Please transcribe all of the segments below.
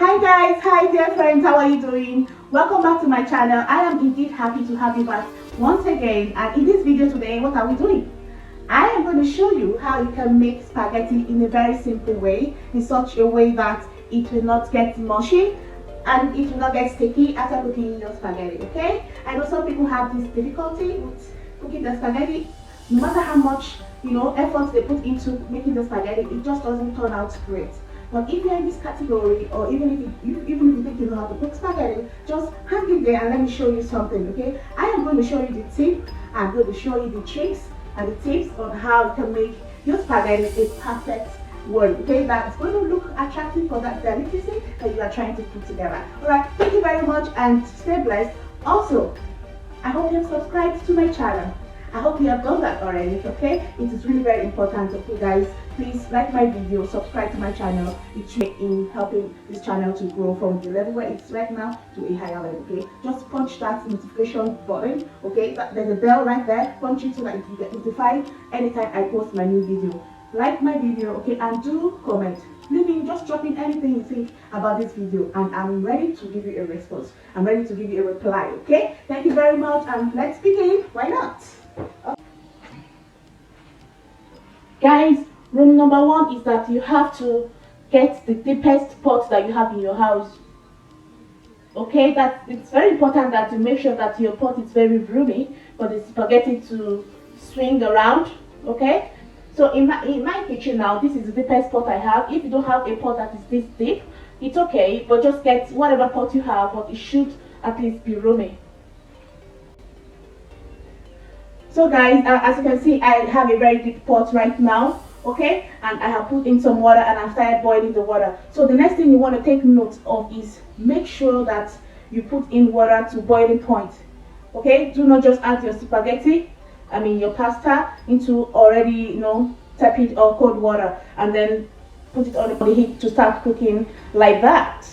Hi guys, hi dear friends, how are you doing? Welcome back to my channel. I am indeed happy to have you back once again, and in this video today, what are we doing? I am going to show you how you can make spaghetti in a very simple way, in such a way that it will not get mushy and it will not get sticky after cooking your spaghetti, okay? I know some people have this difficulty with cooking the spaghetti. No matter how much effort they put into making the spaghetti, it just doesn't turn out great. But if you're in this category, or even if you think you know how to cook spaghetti, just hang in there and let me show you something, okay? I am going to show you the tip, I'm going to show you the tricks and the tips on how you can make your spaghetti a perfect one, okay? That's going to look attractive for that delicacy that you are trying to put together. Alright, thank you very much and stay blessed. Also, I hope you have subscribed to my channel. I hope you have done that already, okay? It is really very important, okay guys? Please like my video, subscribe to my channel. It's in helping this channel to grow from the level where it's right now to a higher level, okay? Just punch that notification button, okay? There's a bell right there. Punch it so that you get notified anytime I post my new video. Like my video, okay? And do comment. Just drop in anything you think about this video, and I'm ready to give you a response. I'm ready to give you a reply, okay? Thank you very much, and let's begin. Why not? Guys, rule number one is that you have to get the deepest pot that you have in your house. Okay, it's very important that you make sure that your pot is very roomy for the spaghetti to swing around. Okay, so in my kitchen now, this is the deepest pot I have. If you don't have a pot that is this deep, it's okay, but just get whatever pot you have, but it should at least be roomy. So guys, as you can see, I have a very deep pot right now, okay? And I have put in some water and I've started boiling the water. So the next thing you want to take note of is make sure that you put in water to boiling point, okay? Do not just add your spaghetti, your pasta into already, tepid or cold water and then put it on the heat to start cooking like that.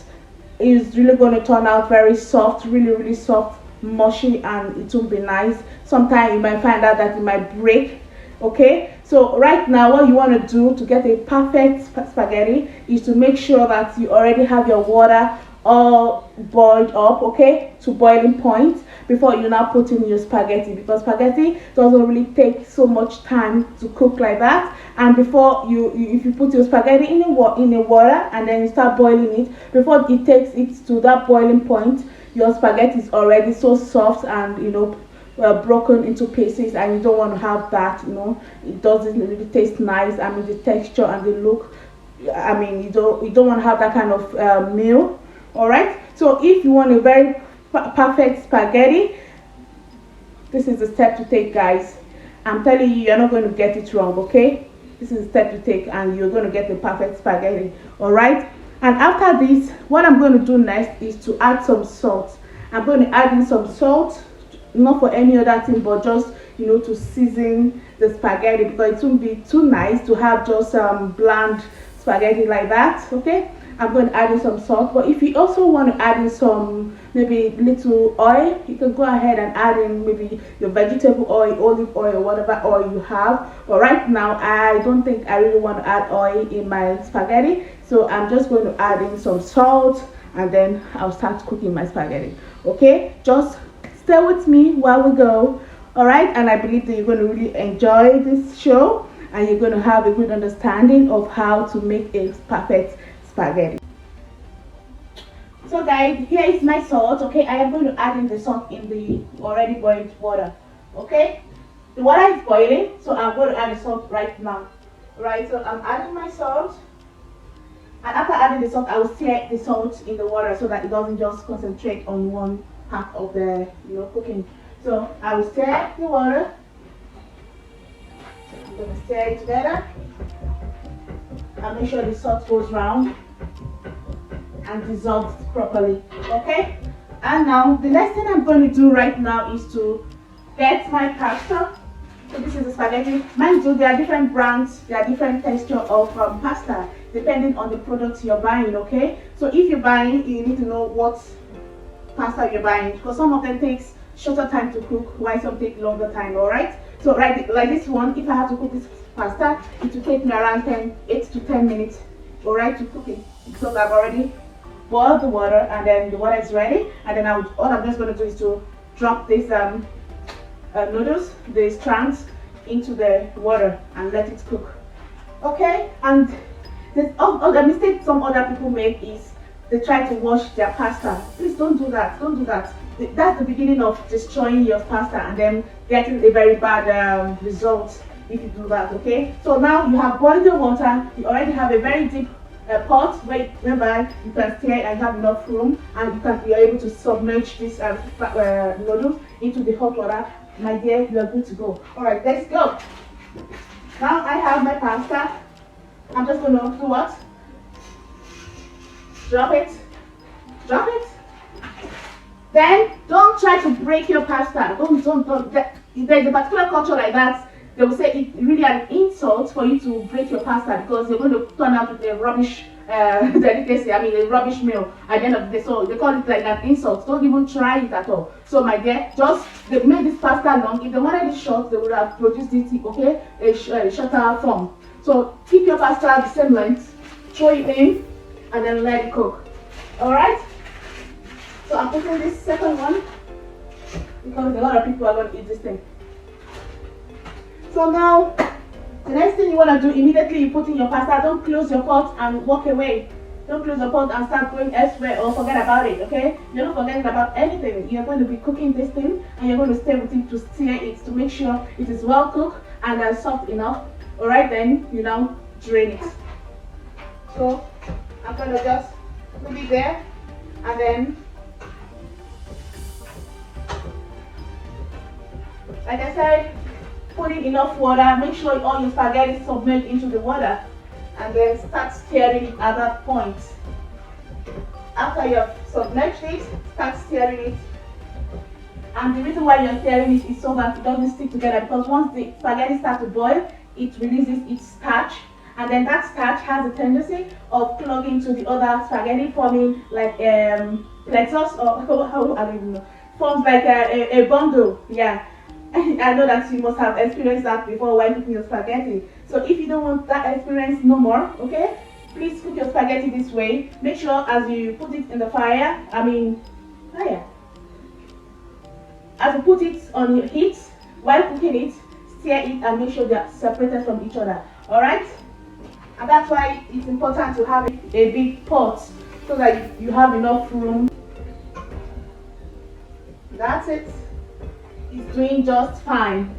It's really going to turn out very soft, really soft, mushy, and it will be nice. Sometimes you might find out that it might break, okay? So right now what you want to do to get a perfect spaghetti is to make sure that you already have your water all boiled up, okay, to boiling point before you now put in your spaghetti, because spaghetti doesn't really take so much time to cook like that. And before if you put your spaghetti in the water and then you start boiling it, before it takes it to that boiling point, your spaghetti is already so soft and broken into pieces, and you don't want to have that. It doesn't really taste nice. The texture and the look, you don't want to have that kind of meal. All right, so if you want a very perfect spaghetti, this is the step to take, guys. I'm telling you, you're not going to get it wrong, okay? This is the step to take and you're going to get the perfect spaghetti. All right, and after this, what I'm going to do next is to add some salt. I'm going to add in some salt, not for any other thing, but just to season the spaghetti, because it won't be too nice to have just bland spaghetti like that, okay? I'm going to add in some salt, but if you also want to add in some maybe little oil, you can go ahead and add in maybe your vegetable oil, olive oil, whatever oil you have. But right now I don't think I really want to add oil in my spaghetti, so I'm just going to add in some salt and then I'll start cooking my spaghetti. Okay, just stay with me while we go. All right, and I believe that you're going to really enjoy this show and you're going to have a good understanding of how to make a perfect spaghetti. So guys, here is my salt. Okay, I am going to add in the salt in the already boiled water. Okay, the water is boiling, so I'm going to add the salt right now. Right, so I'm adding my salt, and after adding the salt, I will stir the salt in the water so that it doesn't just concentrate on one part of the cooking. So I will stir the water. I'm going to stir it together and make sure the salt goes round and dissolves properly, okay? And now the next thing I'm going to do right now is to get my pasta. So this is the spaghetti. Mind you, there are different brands, there are different texture of pasta depending on the products you're buying, okay? So if you're buying, you need to know what pasta you're buying, because some of them takes shorter time to cook while some take longer time. All right, so like this one, if I have to cook this pasta, it will take me around 8 to 10 minutes, all right, to cook it, because I've already boil the water, and then the water is ready, and then all I'm just going to do is to drop these noodles, the strands, into the water and let it cook. Okay, and the mistake some other people make is they try to wash their pasta. Please don't do that. Don't do that. That's the beginning of destroying your pasta and then getting a very bad result if you do that. Okay, so now you have boiled the water. You already have a very deep pot whereby you can stir and have enough room, and you're able to submerge this noodles into the hot water. My dear, you are good to go. All right, let's go. Now I have my pasta. I'm just going to do what? Drop it. Drop it. Then don't try to break your pasta. Don't. There's a particular culture like that. They will say it's really an insult for you to break your pasta because you're going to turn out with a rubbish delicacy, a rubbish meal at the end of the day. So they call it like an insult. Don't even try it at all. So my dear, they made this pasta long. If they wanted it short, they would have produced it, okay, a shorter form. So keep your pasta the same length, throw it in, and then let it cook. Alright? So I'm putting this second one because a lot of people are going to eat this thing. So now, the next thing you want to do, immediately you put in your pasta, don't close your pot and walk away. Don't close your pot and start going elsewhere or forget about it, okay? You're not forgetting about anything. You're going to be cooking this thing and you're going to stay with it to stir it to make sure it is well cooked and soft enough. Alright, then you now drain it. So, I'm going to just put it there and then, like I said, put in enough water, make sure all your spaghetti is submerged into the water, and then start stirring it at that point. After you have submerged it, start stirring it. And the reason why you're stirring it is so that it doesn't stick together, because once the spaghetti starts to boil, it releases its starch, and then that starch has a tendency of clogging to the other spaghetti, forming like plexus, or how I don't even know, forms like a bundle, yeah. I know that you must have experienced that before while cooking your spaghetti. So if you don't want that experience no more, okay, please cook your spaghetti this way. Make sure as you put it in the fire, as you put it on your heat, while cooking it, stir it and make sure they are separated from each other. Alright? And that's why it's important to have a big pot so that you have enough room. That's it. It's doing just fine.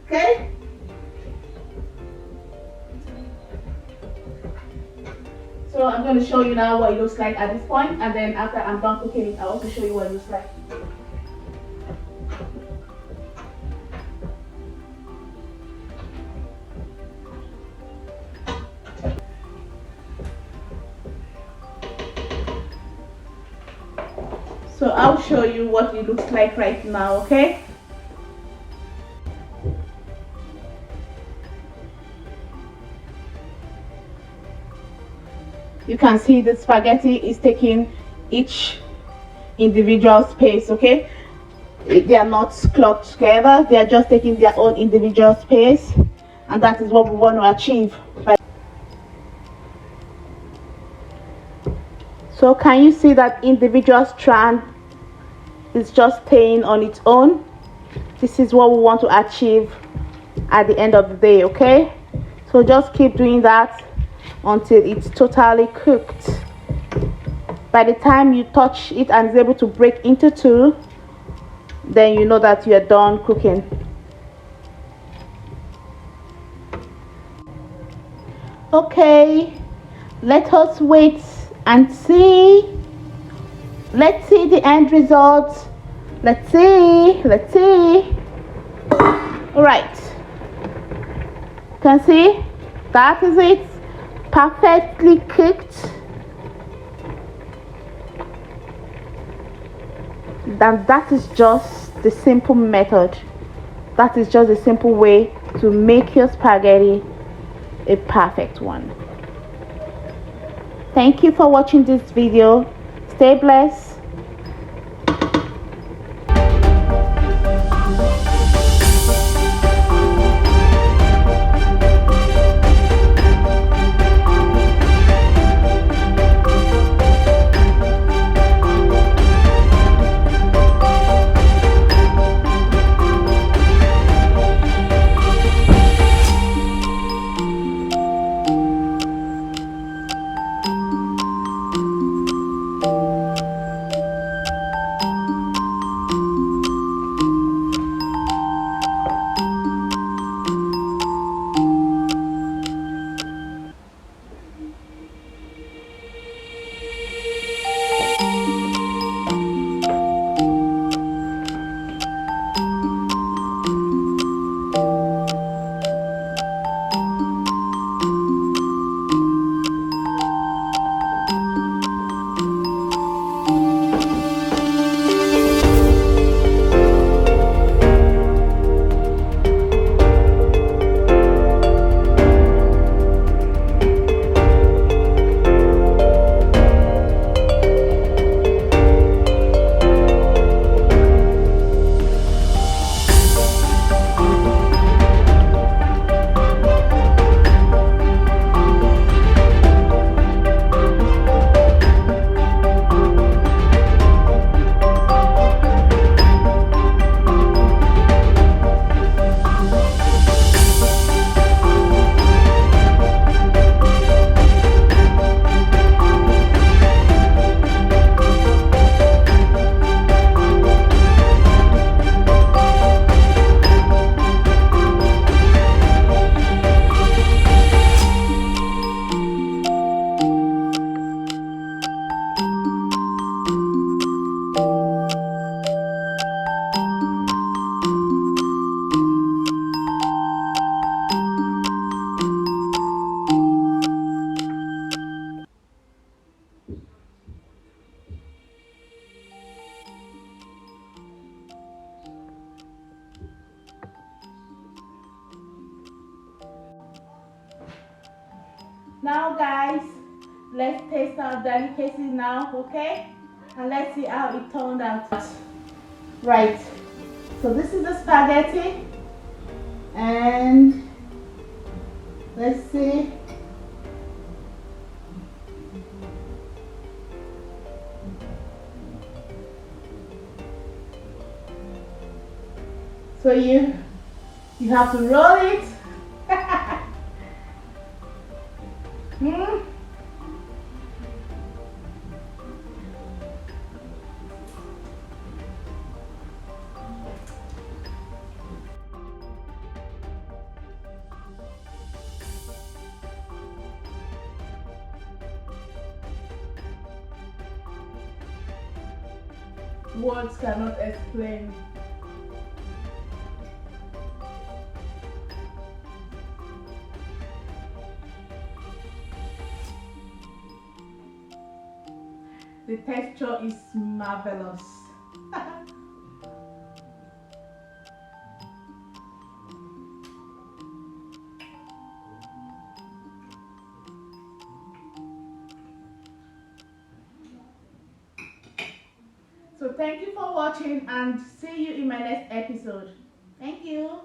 Okay? So I'm going to show you now what it looks like at this point, and then after I'm done cooking it, I'll also show you what it looks like. So I'll show you what it looks like right now, okay? You can see the spaghetti is taking each individual space, okay? They are not clogged together, they are just taking their own individual space, and that is what we want to achieve. So can you see that individual strand is just staying on its own? This is what we want to achieve at the end of the day, okay? So just keep doing that until it's totally cooked. By the time you touch it and it's able to break into two, then you know that you're done cooking. Okay, let us wait and see. Let's see the end result. Let's see. All right, you can see that is it, perfectly cooked. And that is just the simple method. That is just a simple way to make your spaghetti a perfect one. Thank you for watching this video. Stay blessed. let's taste our delicacy now, okay? And let's see how it turned out. Right, so this is the spaghetti, and let's see. So you have to roll it. Words cannot explain. The texture is marvelous. So thank you for watching and see you in my next episode. Thank you.